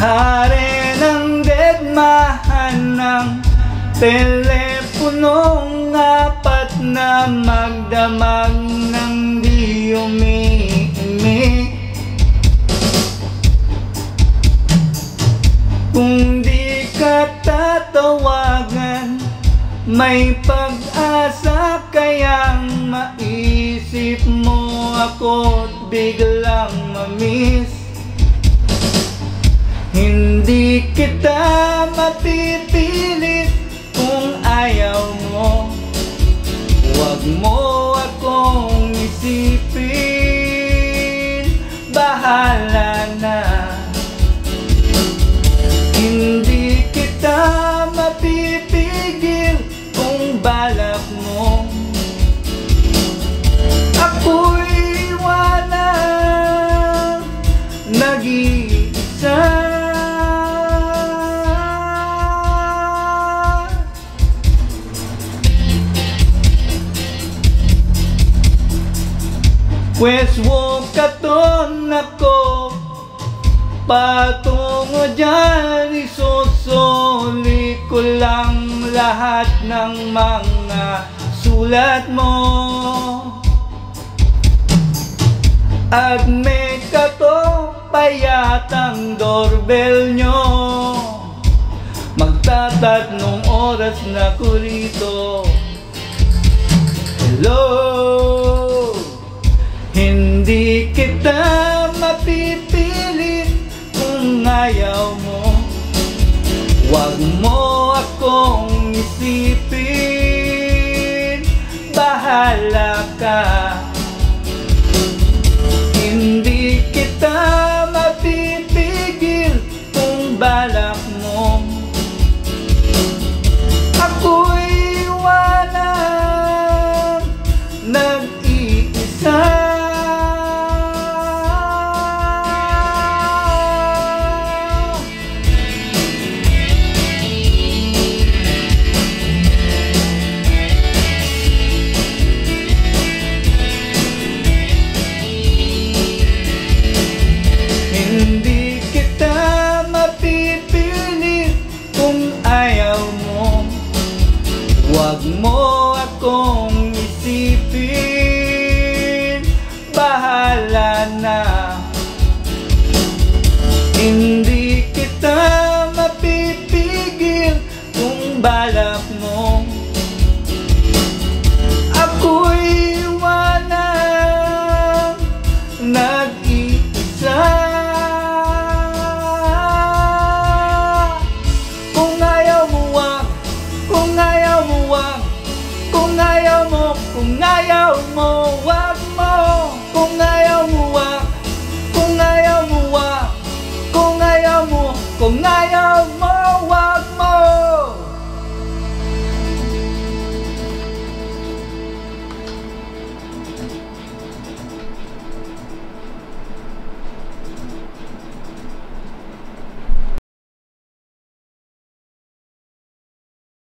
Hari ng dedmahan ng teleponong apat na magdamag ng di umiimik. Kung di ka tatawagan, may pag-asa kayang maisip mo ako't biglang mamiss. Hindi kita mapipilit kung ayaw mo. Huwag mo akong isipin, bahala na. Hindi kita mapipigil kung balak mo. Ako'y iwanan, nag-iisa. Pwes wo katon ako patungo dyan, isusuli ko lang lahat ng mga sulat mo. At may katok pa yatang doorbell nyo, magtatatlong oras na ko rito. Hello, hindi kita mapipilit kung ayaw mo. Huwag mo akong isipin, bahala ka. Hindi kita mapipigil kung balak mo. Ako'y iwanan, nag-iisa. Hindi kita mapipilit kung ayaw mo. Huwag mo akong isipin, bahala na. Hindi kita mapipigil kung balak mo. Ako'y iwanan, nag-iisa. Kung ayaw mo, wag mo. Kung ayaw mo, wag. Kung ayaw mo, wag. Kung ayaw mo, kung ayaw